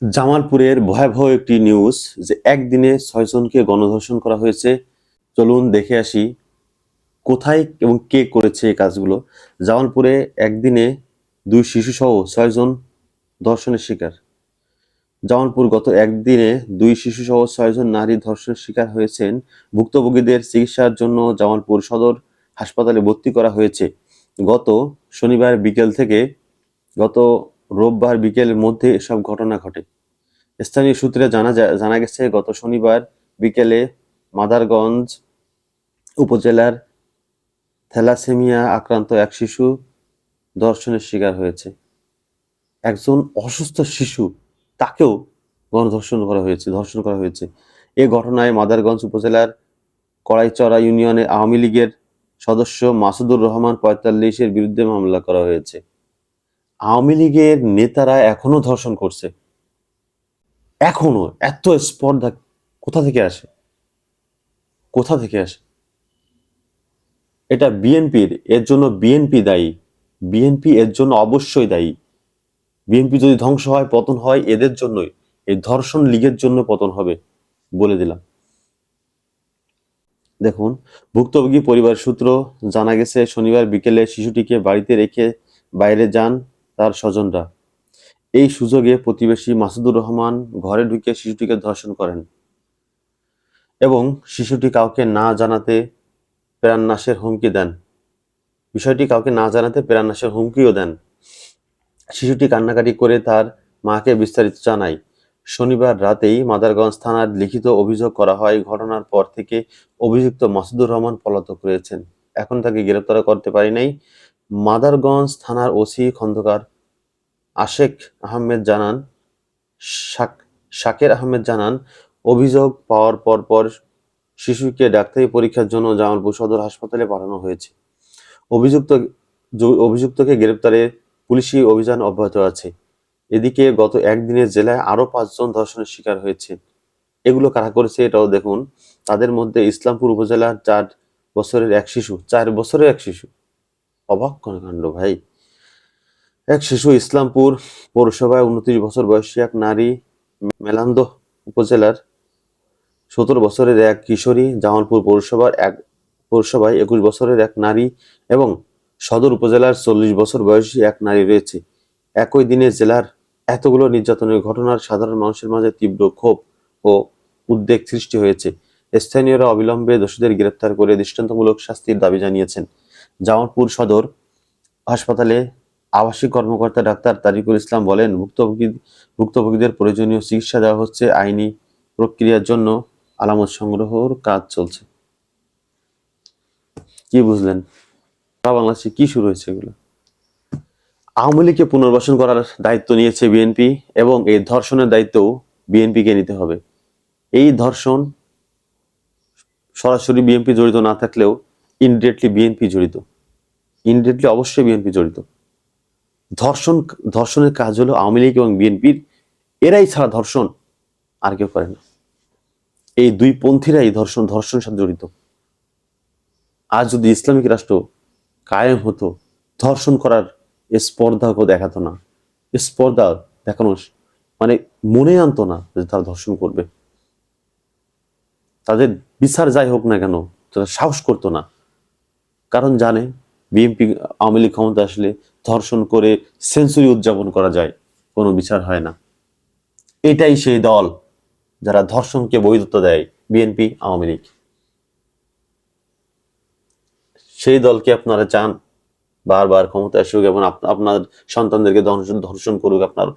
জামালপুরের ভয়াবহ একটি নিউজ যে একদিনে ৬ জনকে গণধর্ষণ করা হয়েছে। চলুন দেখে আসি কোথায় এবং কে করেছে এই কাজগুলো। জামালপুরে একদিনে ২ শিশুসহ ৬ জন ধর্ষণের শিকার। জামালপুর গত একদিনে ২ শিশুসহ ৬ জন নারী ধর্ষণের শিকার হয়েছেন। ভুক্তভোগীদের চিকিৎসার জন্য জামালপুর সদর হাসপাতালে ভর্তি করা হয়েছে। গত শনিবার বিকেল থেকে গত রোববার বিকেলের মধ্যে এসব ঘটনা ঘটে। স্থানীয় সূত্রে জানা গেছে গত শনিবার বিকেলে মাদারগঞ্জ উপজেলার থ্যালাসেমিয়া আক্রান্ত এক শিশু ধর্ষণের শিকার হয়েছে। একজন অসুস্থ শিশু তাকেও ধর্ষণ করা হয়েছে। এ ঘটনায় মাদারগঞ্জ উপজেলার কড়াইচড়া ইউনিয়নের আওয়ামী লীগের সদস্য মাসুদুর রহমান ৪৫-এর বিরুদ্ধে মামলা করা হয়েছে। আওয়ামী লীগের নেতারা এখনো ধর্ষণ করছে, এখনো এত স্পর্ধা কোথা থেকে আসে? এটা বিএনপির, এর জন্য বিএনপি দায়ী। বিএনপি এর জন্য অবশ্যই দায়ী। বিএনপি যদি ধ্বংস হয়, পতন হয় এদের জন্যই। এই ধর্ষণ লীগের জন্য পতন হবে, বলে দিলাম। দেখুন, ভুক্তভোগী পরিবার সূত্র জানা গেছে শনিবার বিকেলে শিশুটিকে বাড়িতে রেখে বাইরে যান তার স্বজনরা। এই সুযোগে প্রতিবেশী মাসুদুর রহমান ঘরে ঢুকে শিশুটিকে ধর্ষণ করেন এবং শিশুটি কাউকে না জানাতে প্রাণনাশের হুমকিও দেন। শিশুটি কান্নাকাটি করে তার মাকে বিস্তারিত জানায়। শনিবার রাতেই মাদারগঞ্জ থানার লিখিত অভিযোগ করা হয়। ঘটনার পর থেকে অভিযুক্ত মাসুদুর রহমান পলাতক রয়েছেন। এখন তাকে গ্রেপ্তার করতে পারি নাই। মাদারগঞ্জ থানার ওসি খন্দকার শাকের আহমেদ জানান, অভিযোগ পাওয়ার পরপর শিশুকে ডাক্তারি পরীক্ষার জন্য জামালপুর সদর হাসপাতালে পাঠানো হয়েছে। অভিযুক্তকে গ্রেপ্তারে পুলিশি অভিযান অব্যাহত আছে। এদিকে গত একদিনে জেলায় আরো ৫ জন ধর্ষণের শিকার হয়েছে। এগুলো কারা করেছে এটাও দেখুন। তাদের মধ্যে ইসলামপুর উপজেলার ৪ বছরের এক শিশু। অবাক কাণ্ড ভাই। এক শিশু ইসলামপুর পৌরসভায় ২৯ বছর বয়সী এক নারী, মেলান্দহ উপজেলার ১৭ বছরের এক কিশোরী, জামালপুর পৌরসভায় ২১ বছরের এক নারী এবং সদর উপজেলার ৪০ বছর বয়সী এক নারী রয়েছে। একই দিনে জেলার এতগুলো নির্যাতনের ঘটনার সাধারণ মানুষের মাঝে তীব্র ক্ষোভ ও উদ্বেগ সৃষ্টি হয়েছে। স্থানীয়রা অবিলম্বে দোষীদের গ্রেপ্তার করে দৃষ্টান্তমূলক শাস্তির দাবি জানিয়েছেন। জামালপুর সদর হাসপাতালে আবাসিক কর্মকর্তা ডাক্তার তারিকুল ইসলাম বলেন, ভুক্তভোগীদের প্রয়োজনীয় চিকিৎসা দেওয়া হচ্ছে। আইনি প্রক্রিয়ার জন্য আলামত সংগ্রহের কাজ চলছে। কি বুঝলেন? সারা বাংলাদেশে কি শুরু হয়েছে এগুলো? আওয়ামী লীগকে পুনর্বাসন করার দায়িত্ব নিয়েছে বিএনপি এবং এই ধর্ষণের দায়িত্বও বিএনপিকে নিতে হবে। এই ধর্ষণ সরাসরি বিএনপি জড়িত না থাকলেও ইনডিরেক্টলি অবশ্যই বিএনপি জড়িত। ধর্ষণের কাজ হলো আওয়ামী লীগ এবং বিএনপির, এরাই ছাড়া ধর্ষণ আর কেউ করে না। এই দুই পন্থীরাই ধর্ষণের সাথে জড়িত। আজ যদি ইসলামিক রাষ্ট্র কায়েম হতো, ধর্ষণ করার স্পর্ধা দেখাতো না, স্পর্ধা দেখানো মানে মনে আনতো না যে তারা ধর্ষণ করবে। তাদের বিচার যাই হোক না কেন, তারা সাহস করতো না। কারণ জানে বিএনপি আওয়ামী লীগ ক্ষমতা আসলে ধর্ষণ করে সেঞ্চুরি উদযাপন করা যায়, কোনো বিচার হয় না। এটাই সেই দল যারা ধর্ষণকে বৈধতা দেয়, বিএনপি আওয়ামী লীগ। সেই দলকে আপনারা চান বারবার ক্ষমতায় আসুক এবং আপনার সন্তানদেরকে ধর্ষণ করুক, আপনার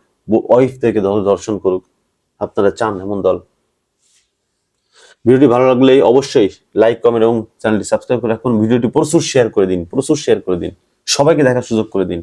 ওয়াইফদেরকে ধর্ষণ করুক? আপনারা চান এমন দল? ভিডিওটি ভালো লাগলে অবশ্যই লাইক, কমেন্ট এবং চ্যানেলটি সাবস্ক্রাইব করে রাখুন। ভিডিওটি প্রচুর শেয়ার করে দিন, সবাইকে দেখার সুযোগ করে দিন।